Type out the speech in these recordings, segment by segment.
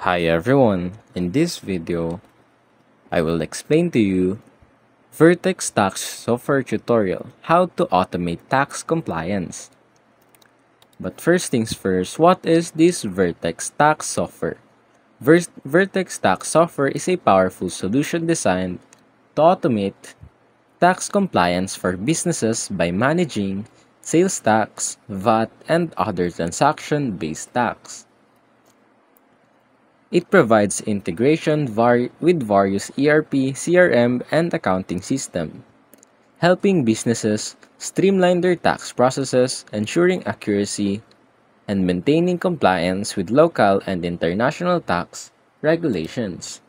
Hi everyone, in this video, I will explain to you Vertex Tax Software Tutorial, how to automate tax compliance. But first things first, what is this Vertex Tax Software? Vertex Tax Software is a powerful solution designed to automate tax compliance for businesses by managing sales tax, VAT, and other transaction-based tax. It provides integration with various ERP, CRM, and accounting systems, helping businesses streamline their tax processes, ensuring accuracy, and maintaining compliance with local and international tax regulations.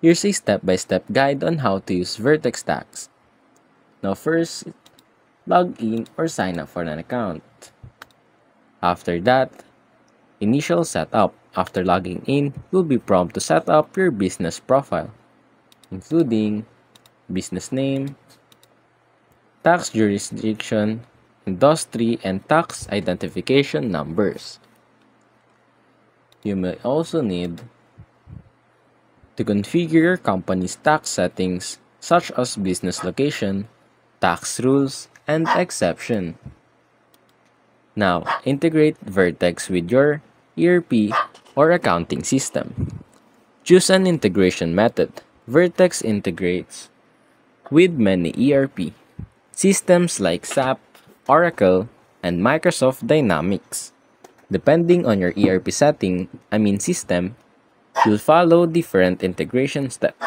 Here's a step-by-step guide on how to use Vertex Tax. Now first, log in or sign up for an account. After that, initial setup. After logging in, you'll be prompted to set up your business profile, including business name, tax jurisdiction, industry, and tax identification numbers. You may also need to configure your company's tax settings such as business location, tax rules, and exception. Now, integrate Vertex with your ERP or accounting system. Choose an integration method. Vertex integrates with many ERP systems like SAP, Oracle, and Microsoft Dynamics. Depending on your ERP system, you'll follow different integration steps.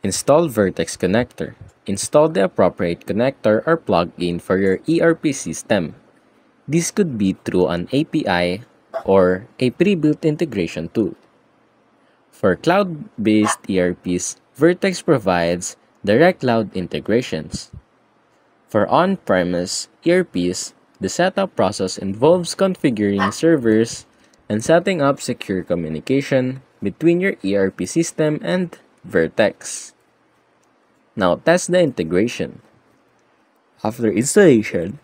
Install Vertex connector. Install the appropriate connector or plugin for your ERP system. This could be through an API or a pre-built integration tool. For cloud-based ERPs, Vertex provides direct cloud integrations. For on-premise ERPs, the setup process involves configuring servers and setting up secure communication between your ERP system and Vertex. Now test the integration. After installation,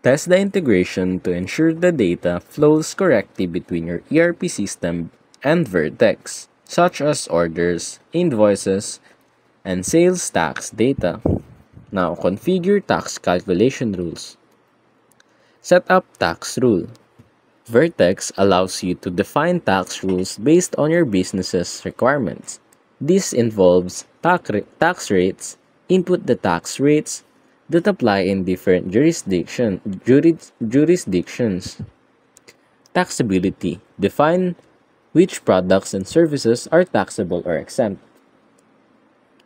test the integration to ensure the data flows correctly between your ERP system and Vertex, such as orders, invoices, and sales tax data. Now configure tax calculation rules. Set up tax rule. Vertex allows you to define tax rules based on your business's requirements. This involves tax rates, input the tax rates that apply in different jurisdictions. Taxability. Define which products and services are taxable or exempt.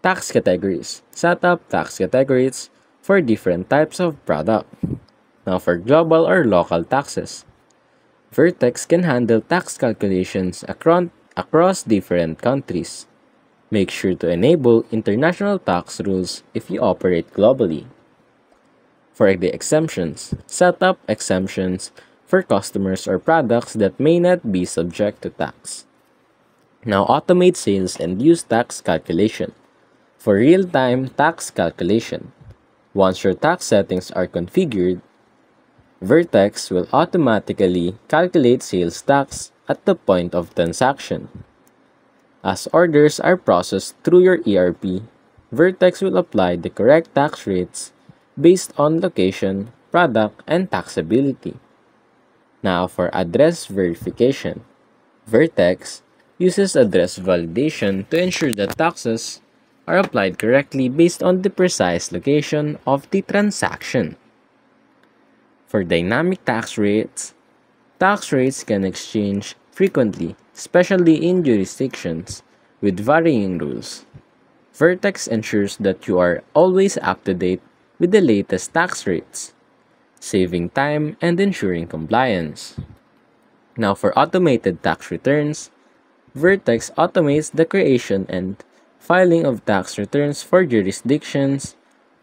Tax categories. Set up tax categories for different types of product. Now for global or local taxes. Vertex can handle tax calculations across different countries. Make sure to enable international tax rules if you operate globally. For the exemptions, set up exemptions for customers or products that may not be subject to tax. Now automate sales and use tax calculation. For real-time tax calculation, once your tax settings are configured, Vertex will automatically calculate sales tax at the point of transaction. As orders are processed through your ERP, Vertex will apply the correct tax rates based on location, product, and taxability. Now for address verification. Vertex uses address validation to ensure that taxes are applied correctly based on the precise location of the transaction. For dynamic tax rates can exchange frequently, especially in jurisdictions with varying rules. Vertex ensures that you are always up to date with the latest tax rates, saving time and ensuring compliance. Now for automated tax returns, Vertex automates the creation and filing of tax returns for jurisdictions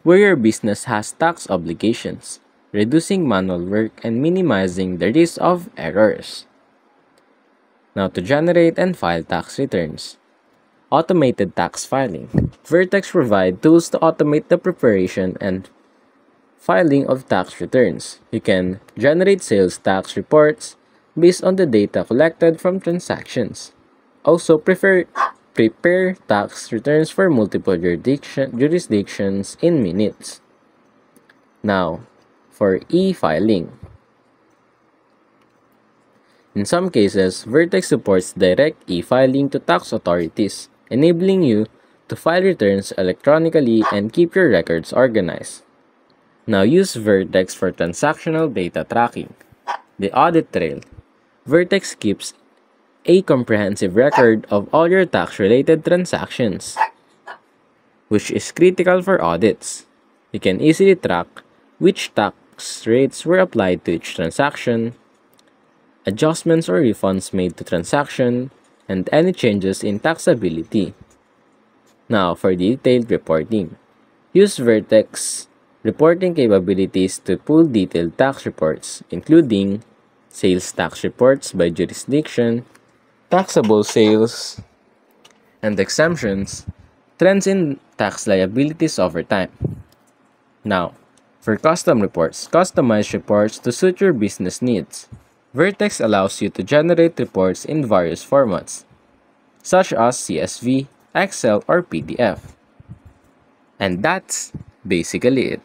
where your business has tax obligations, reducing manual work and minimizing the risk of errors. Now to generate and file tax returns. Automated tax filing. Vertex provides tools to automate the preparation and filing of tax returns. You can generate sales tax reports, based on the data collected from transactions. Also, prepare tax returns for multiple jurisdictions in minutes. Now, for e-filing. In some cases, Vertex supports direct e-filing to tax authorities, enabling you to file returns electronically and keep your records organized. Now use Vertex for transactional data tracking. The audit trail. Vertex keeps a comprehensive record of all your tax-related transactions, which is critical for audits. You can easily track which tax rates were applied to each transaction, adjustments or refunds made to transaction, and any changes in taxability. Now, for detailed reporting. Use Vertex reporting capabilities to pull detailed tax reports, including sales tax reports by jurisdiction, taxable sales and exemptions, trends in tax liabilities over time. Now, for custom reports, customize reports to suit your business needs. Vertex allows you to generate reports in various formats, such as CSV, Excel, or PDF. And that's basically it.